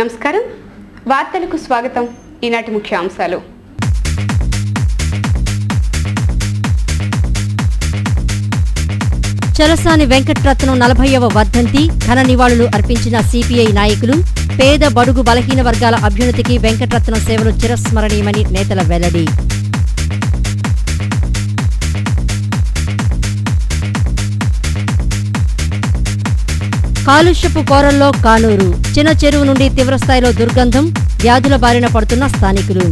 నమస్కారం, వార్తలకు స్వాగతం. ఈనాటి ముఖ్యాంశాలు. చలసాని వెంకటరత్నం 40వ వర్ధంతి ఘన నివాళులు అర్పించిన సిపిఐ నాయకులు. పేద బడుగు బలహీన వర్గాల అభ్యున్నతికి వెంకటరత్నం సేవలు చిరస్మరణీయమని నేతల వెల్లడి. కాలుష్యపు కోరల్లో కానూరు. చిన్న చెరువు నుండి తీవ్రస్థాయిలో దుర్గంధం, వ్యాధుల బారిన పడుతున్న స్థానికులు.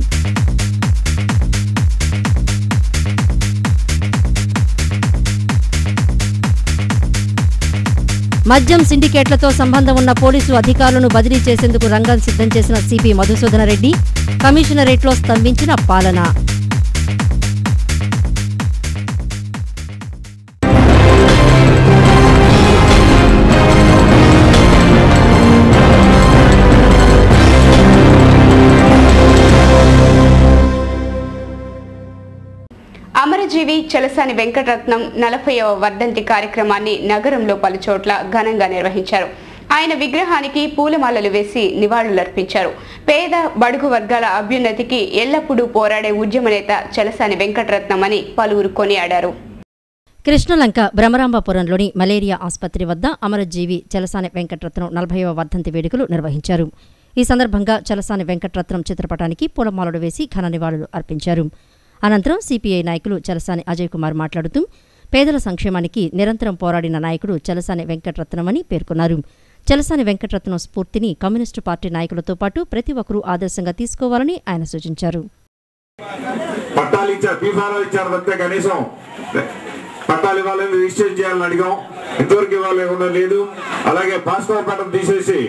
మద్యం సిండికేట్లతో సంబంధం ఉన్న పోలీసు అధికారులను బదిలీ చేసేందుకు రంగం సిద్ధం చేసిన సిపి మధుసూదనరెడ్డి. కమిషనరేట్లో స్తంభించిన పాలన. అమరజీవి చలసాని వెంకటరత్నం 40వ వర్ధంతి కార్యక్రమాన్ని నగరంలో పలుచోట్ల ఘనంగా నిర్వహించారు. ఆయన విగ్రహానికి పూలమాలలు వేసి నివాళులర్పించారు. పేద బడుగు వర్గాల అభ్యున్నతికి ఎల్లప్పుడూ పోరాడే ఉద్యమ నేత చలసాని వెంకటరత్నం అని పలువురు కొనియాడారు. కృష్ణలంక బ్రహ్మరాంబపురంలోని మలేరియా ఆసుపత్రి వద్ద అమరజీవి చలసాని వెంకటరత్నం 40వ వర్ధంతి వేడుకలు నిర్వహించారు. ఈ సందర్భంగా చలసాని వెంకటరత్నం చిత్రపటానికి పూలమాలలు వేసి ఘన నివాళులు అర్పించారు. అనంతరం సిపిఐ నాయకులు చలసాని అజయ్ కుమార్ మాట్లాడుతూ పేదల సంక్షేమానికి నిరంతరం పోరాడిన నాయకుడు చలసాని వెంకటరత్నమని పేర్కొన్నారు. చలసాని వెంకటరత్నం స్ఫూర్తిని కమ్యూనిస్టు పార్టీ నాయకులతో పాటు ప్రతి ఒక్కరూ ఆదర్శంగా తీసుకోవాలని ఆయన సూచించారు. పట్టాలు ఇవ్వాలని రిజిస్టర్ చేయాలని అడిగాం, ఇంతవరకు ఇవ్వాలేకుండా లేదు. అలాగే భాస్కర్ పట్టం తీసేసి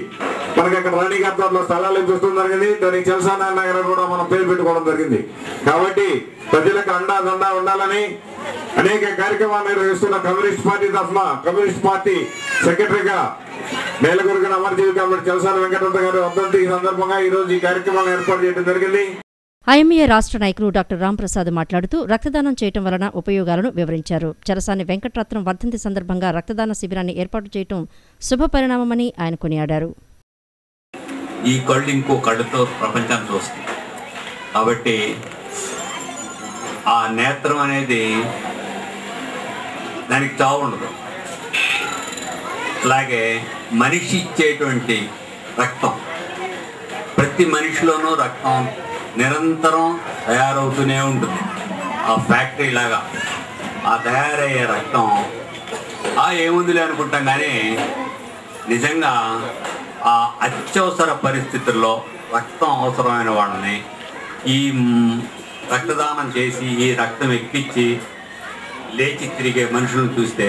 మనకి అక్కడ రాణిగారిలో స్థలాలు ఇప్పిస్తుంది జరిగింది. దానికి చలసాని నగర్ కూడా మనం పేరు పెట్టుకోవడం జరిగింది. కాబట్టి ప్రజలకు అండా ఉండాలని అనేక కార్యక్రమాలు నిర్వహిస్తున్న కమ్యూనిస్ట్ పార్టీ తరఫున కమ్యూనిస్ట్ పార్టీ సెక్రటరీగా మేలగురిగిన అమరజీవి కాబట్టి చలసాని వెంకటరత్నం గారి వర్ధంతి సందర్భంగా ఈ రోజు ఈ కార్యక్రమాన్ని ఏర్పాటు చేయడం జరిగింది. ఐఎంఏ రాష్ట్ర నాయకులు డాక్టర్ రాంప్రసాద్ మాట్లాడుతూ రక్తదానం చేయడం వలన ఉపయోగాలను వివరించారు. చలసాని వెంకటరత్నం వర్ధంతి సందర్భంగా రక్తదాన శిబిరాన్ని ఏర్పాటు చేయడం శుభ పరిణామమని ఆయన కొనియాడారు. ఈ కళ్ళు ఇంకో కళ్ళతో ప్రపంచాన్ని చూస్తుంది కాబట్టి ఆ నేత్రం అనేది దానికి చావు ఉండదు. అలాగే మనిషి ఇచ్చేటువంటి రక్తం, ప్రతి మనిషిలోనూ రక్తం నిరంతరం తయారవుతూనే ఉంటుంది. ఆ ఫ్యాక్టరీ లాగా ఆ తయారయ్యే రక్తం ఏముందిలే అనుకుంటాం, కానీ నిజంగా ఆ అత్యవసర పరిస్థితుల్లో రక్తం అవసరమైన వాళ్ళని ఈ రక్తదానం చేసి ఈ రక్తం ఎక్కించి లేచి తిరిగే మనుషులను చూస్తే.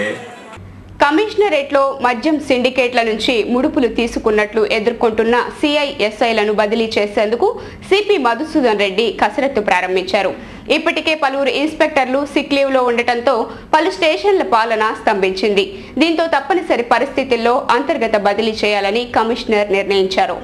కమిషనరేట్లో మద్యం సిండికేట్ల నుంచి ముడుపులు తీసుకున్నట్లు ఎదుర్కొంటున్న సిఐఎస్ఐలను బదిలీ చేసేందుకు సిపి మధుసూదన్ రెడ్డి కసరత్తు ప్రారంభించారు. ఇప్పటికే పలువురు ఇన్స్పెక్టర్లు సిక్ లీవ్ లో ఉండటంతో పలు స్టేషన్ల పాలన స్తంభించింది. దీంతో తప్పనిసరి పరిస్థితుల్లో అంతర్గత బదిలీ చేయాలని కమిషనర్ నిర్ణయించారు.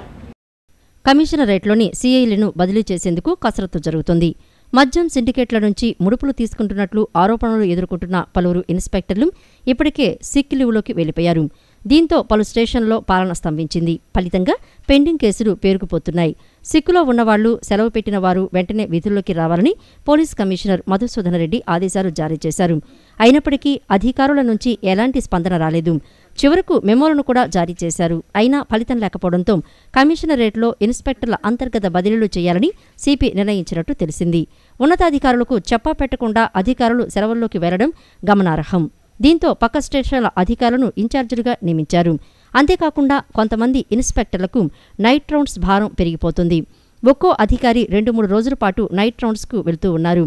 కమిషనరేట్లోని సిఐలను బదిలీ చేసేందుకు కసరత్తు జరుగుతోంది. మద్యం సిండికేట్ల నుంచి ముడుపులు తీసుకుంటున్నట్లు ఆరోపణలు ఎదుర్కొంటున్న పలువురు ఇన్స్పెక్టర్లు ఇప్పటికే సిక్ లీవ్లోకి వెళ్లిపోయారు. దీంతో పలు స్టేషన్లలో పాలన స్తంభించింది. ఫలితంగా పెండింగ్ కేసులు పేరుకుపోతున్నాయి. సిక్కులో ఉన్నవాళ్లు, సెలవు పెట్టిన వారు వెంటనే విధుల్లోకి రావాలని పోలీస్ కమిషనర్ మధుసూదనరెడ్డి ఆదేశాలు జారీ చేశారు. అయినప్పటికీ అధికారుల నుంచి ఎలాంటి స్పందన రాలేదు. చివరకు మెమోలను కూడా జారీ చేశారు. అయినా ఫలితం లేకపోవడంతో కమిషనరేట్లో ఇన్స్పెక్టర్ల అంతర్గత బదిలీలు చేయాలని సిపి నిర్ణయించినట్టు తెలిసింది. ఉన్నతాధికారులకు చెప్పా పెట్టకుండా అధికారులు సెలవుల్లోకి వెళ్లడం గమనార్హం. దీంతో పక్క స్టేషన్ల అధికారులను ఇన్ఛార్జీలుగా నియమించారు. అంతేకాకుండా కొంతమంది ఇన్స్పెక్టర్లకు నైట్ రౌండ్స్ భారం పెరిగిపోతుంది. ఒక్కో అధికారి 2-3 రోజుల పాటు నైట్ రౌండ్స్కు వెళ్తూ ఉన్నారు.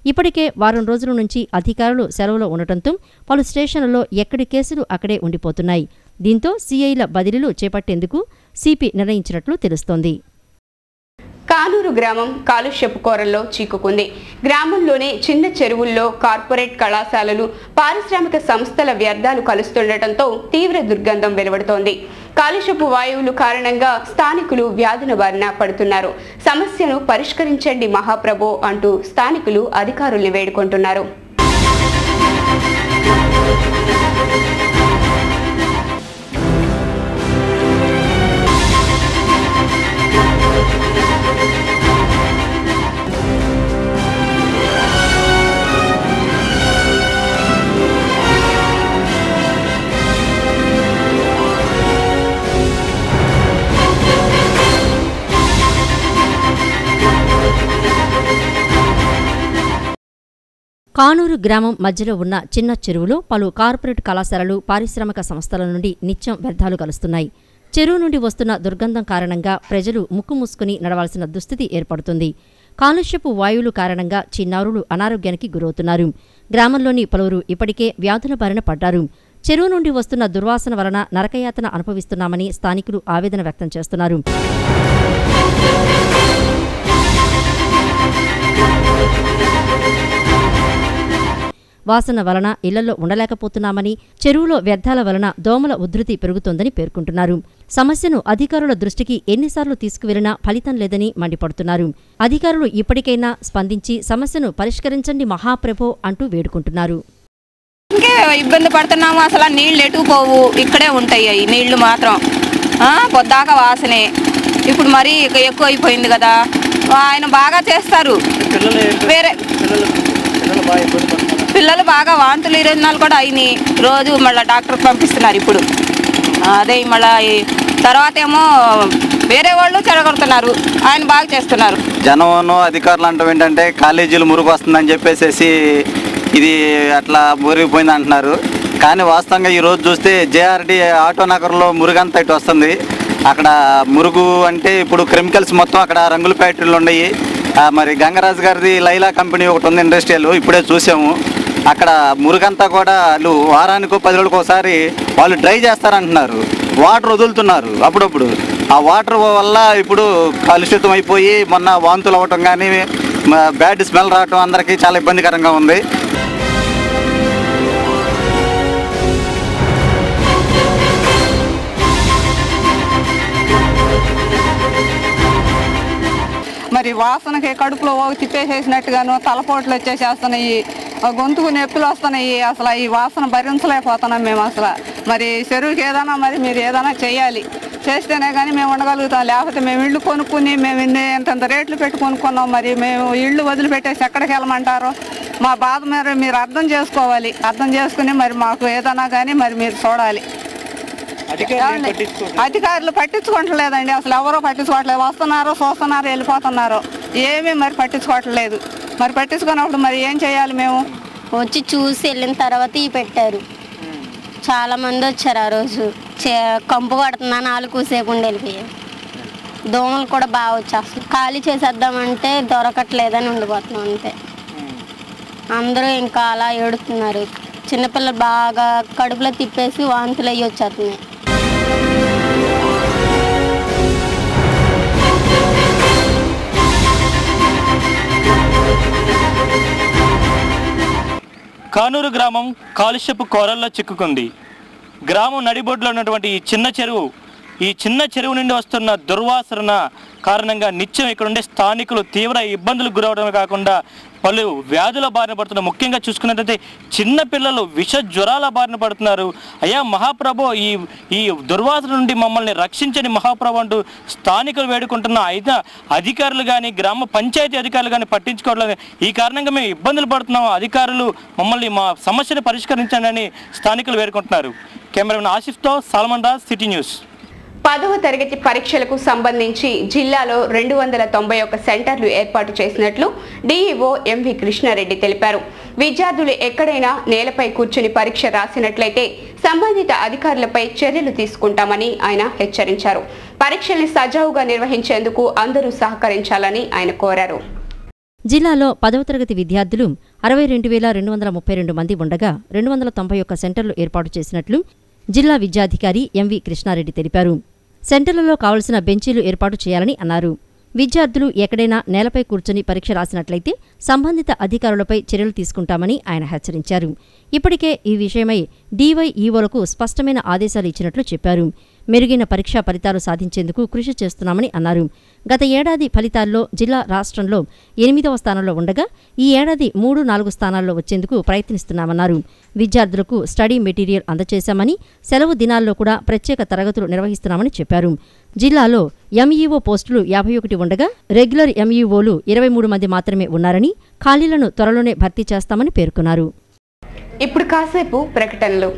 ఇప్పటికే వారం రోజుల నుంచి అధికారులు సెలవులో ఉండటంతో పలు స్టేషన్లలో ఎక్కడి కేసులు అక్కడే ఉండిపోతున్నాయి. దీంతో సీఐల బదిలీలు చేపట్టేందుకు సిపి నిర్ణయించినట్లు తెలుస్తోంది. కానూరు గ్రామం కాలుష్యపు కోరల్లో చిక్కుకుంది. గ్రామంలోని చిన్న చెరువుల్లో కార్పొరేట్ కళాశాలలు, పారిశ్రామిక సంస్థల వ్యర్థాలు కలుస్తుండటంతో తీవ్ర దుర్గంధం వెలువడుతోంది. కాలుష్యపు వాయువులు కారణంగా స్థానికులు వ్యాధుల బారిన పడుతున్నారు. సమస్యను పరిష్కరించండి మహాప్రభో అంటూ స్థానికులు అధికారుల్ని వేడుకుంటున్నారు. కానూరు గ్రామం మధ్యలో ఉన్న చిన్న చెరువులో పలు కార్పొరేట్ కళాశాలలు, పారిశ్రామిక సంస్థల నుండి నిత్యం వ్యర్థాలు కలుస్తున్నాయి. చెరువు నుండి వస్తున్న దుర్గంధం కారణంగా ప్రజలు ముక్కు మూసుకుని నడవాల్సిన దుస్థితి ఏర్పడుతుంది. కాలుష్యపు వాయువులు కారణంగా చిన్నారులు అనారోగ్యానికి గురవుతున్నారు. గ్రామంలోని పలువురు ఇప్పటికే వ్యాధుల బారిన పడ్డారు. చెరువు నుండి వస్తున్న దుర్వాసన వలన నరకయాతన అనుభవిస్తున్నామని స్థానికులు ఆవేదన వ్యక్తం చేస్తున్నారు. వాసన వలన ఇళ్లలో ఉండలేకపోతున్నామని, చెరువులో వ్యర్థాల వలన దోమల ఉధృతి పెరుగుతోందని పేర్కొంటున్నారు. సమస్యను అధికారుల దృష్టికి ఎన్నిసార్లు తీసుకువెళ్లినా ఫలితం లేదని మండిపడుతున్నారు. అధికారులు ఇప్పటికైనా స్పందించి సమస్యను పరిష్కరించండి మహాప్రభో అంటూ వేడుకుంటున్నారు. ఇబ్బంది పడుతున్నాము. అసలు నీళ్లు ఎటు పోవు, ఇక్కడే ఉంటాయి అవి నీళ్లు మాత్రం. పొద్దాక వాసనే. ఇప్పుడు మరీ ఎక్కువ అయిపోయింది కదా. ఆయన బాగా చేస్తారు. వేరే పిల్లలు బాగా వాంతులు 20 కూడా అయినాయి. రోజు మళ్ళీ డాక్టర్కి పంపిస్తున్నారు. ఇప్పుడు అదే మళ్ళీ తర్వాత ఏమో వేరే వాళ్ళు చెడగొడుతున్నారు. ఆయన బాగా చేస్తున్నారు. జనం అధికారులు అంటాం ఏంటంటే కాలేజీలు మురుగు వస్తుందని చెప్పేసి ఇది అట్లా మురిగిపోయింది అంటున్నారు. కానీ వాస్తవంగా ఈరోజు చూస్తే జేఆర్డి ఆటో నగర్లో మురుగంతా ఇటు వస్తుంది. అక్కడ మురుగు అంటే ఇప్పుడు కెమికల్స్ మొత్తం అక్కడ రంగుల ఫ్యాక్టరీలు ఉన్నాయి. మరి గంగరాజు గారిది లైలా కంపెనీ ఒకటి ఉంది ఇండస్ట్రియల్, ఇప్పుడే చూసాము. అక్కడ మురుగంతా కూడా వాళ్ళు వారానికో 10 రోజులకు ఒకసారి వాళ్ళు డ్రై చేస్తారంటున్నారు. వాటర్ వదులుతున్నారు అప్పుడప్పుడు. ఆ వాటర్ వల్ల ఇప్పుడు కలుషితం అయిపోయి మొన్న వాంతులు అవ్వటం కానీ బ్యాడ్ స్మెల్ రావటం అందరికీ చాలా ఇబ్బందికరంగా ఉంది. మరి వాసనకి కడుపులో తిప్పేసేసినట్టుగాను తలపోట్లు వచ్చేసేస్తున్నాయి, గొంతుకు నొప్పులు వస్తున్నాయి. అసలు ఈ వాసన భరించలేకపోతున్నాం మేము. అసలు మరి చెరువుకి ఏదైనా మరి మీరు ఏదైనా చేయాలి, చేస్తేనే కానీ మేము ఉండగలుగుతాం. లేకపోతే మేము ఇళ్ళు కొనుక్కుని మేము ఇంత రేట్లు పెట్టి కొనుక్కున్నాం. మరి మేము ఇళ్ళు వదిలిపెట్టేసి ఎక్కడికి వెళ్ళమంటారో మా బాధ మీరు అర్థం చేసుకోవాలి. అర్థం చేసుకుని మరి మాకు ఏదైనా కానీ మరి మీరు చూడాలి. అధికారులు పట్టించుకోవట్లేదండి. అసలు ఎవరో పట్టించుకోవట్లేదు. వస్తున్నారు, చూస్తున్నారు, వెళ్ళిపోతున్నారు. ఏమీ మరి పట్టించుకోవట్లేదు. మరి పట్టించుకున్నప్పుడు మరి ఏం చేయాలి? మేము వచ్చి చూసి వెళ్ళిన తర్వాత ఇవి పెట్టారు. చాలా మంది వచ్చారు ఆ రోజు. కంపు కొడుతుందని వాళ్ళు కూసేపు వెళ్ళిపోయారు. దోమలు కూడా బాగా వచ్చేస్తాయి. ఖాళీ చేసేద్దామంటే దొరకట్లేదని ఉండిపోతున్నాం అంతే. అందరూ ఇంకా అలా ఏడుతున్నారు. చిన్నపిల్లలు బాగా కడుపులో తిప్పేసి వాంతులు అయ్యి వచ్చేస్తున్నాయి. కానూరు గ్రామం కాలుష్యపు కోరల్లో చిక్కుకుంది. గ్రామం నడిబొడ్లో ఉన్నటువంటి ఈ చిన్న చెరువు నుండి వస్తున్న దుర్వాసన కారణంగా నిత్యం ఇక్కడ ఉండే స్థానికులు తీవ్ర ఇబ్బందులకు గురవడమే కాకుండా పలు వ్యాధుల బారిన పడుతున్నారు. ముఖ్యంగా చూసుకున్నట్లయితే చిన్న పిల్లలు విష జ్వరాల బారిన పడుతున్నారు. అయ్యా మహాప్రభు, ఈ దుర్వాసన నుండి మమ్మల్ని రక్షించని మహాప్రభు అంటూ స్థానికులు వేడుకుంటున్న అధికారులు కానీ గ్రామ పంచాయతీ అధికారులు కానీ పట్టించుకోవట్లేదు. ఈ కారణంగా మేము ఇబ్బందులు పడుతున్నాం. అధికారులు మమ్మల్ని మా సమస్యను పరిష్కరించండి అని స్థానికులు వేడుకుంటున్నారు. కెమెరామెన్ ఆసిఫ్తో సల్మాన్ రాజ్, సిటీ న్యూస్. 10వ తరగతి పరీక్షలకు సంబంధించి జిల్లాలో 291 సెంటర్లు ఏర్పాటు చేసినట్లు డీఈఓ ఎంవి కృష్ణారెడ్డి తెలిపారు. విద్యార్థులు ఎక్కడైనా నేలపై కూర్చుని పరీక్ష రాసినట్లయితే సంబంధిత అధికారులపై చర్యలు తీసుకుంటామని ఆయన హెచ్చరించారు. పరీక్షల్ని సజావుగా నిర్వహించేందుకు అందరూ సహకరించాలని ఆయన కోరారు. జిల్లాలో 10వ తరగతి విద్యార్థులు 62,232 మంది ఉండగా 291 సెంటర్లు ఏర్పాటు చేసినట్లు జిల్లా విద్యాధికారి ఎంవి కృష్ణారెడ్డి తెలిపారు. సెంటర్లలో కావలసిన బెంచీలు ఏర్పాటు చేయాలని అన్నారు. విద్యార్థులు ఎక్కడైనా నేలపై కూర్చొని పరీక్ష రాసినట్లయితే సంబంధిత అధికారులపై చర్యలు తీసుకుంటామని ఆయన హెచ్చరించారు. ఇప్పటికే ఈ విషయమై డీవైఈఓలకు స్పష్టమైన ఆదేశాలు ఇచ్చినట్లు చెప్పారు. మెరుగైన పరీక్షా ఫలితాలు సాధించేందుకు కృషి చేస్తున్నామని అన్నారు. గత ఏడాది ఫలితాల్లో జిల్లా రాష్ట్రంలో 8వ స్థానంలో ఉండగా ఈ ఏడాది 3-4 స్థానాల్లో వచ్చేందుకు ప్రయత్నిస్తున్నామన్నారు. విద్యార్థులకు స్టడీ మెటీరియల్ అందజేశామని, సెలవు దినాల్లో కూడా ప్రత్యేక తరగతులు నిర్వహిస్తున్నామని చెప్పారు. జిల్లాలో ఎంఈఓ పోస్టులు 51 ఉండగా రెగ్యులర్ ఎంఈఓలు 23 మంది మాత్రమే ఉన్నారని, ఖాళీలను త్వరలోనే భర్తీ చేస్తామని పేర్కొన్నారు. ఇప్పుడు కాసేపు ప్రకటనలు.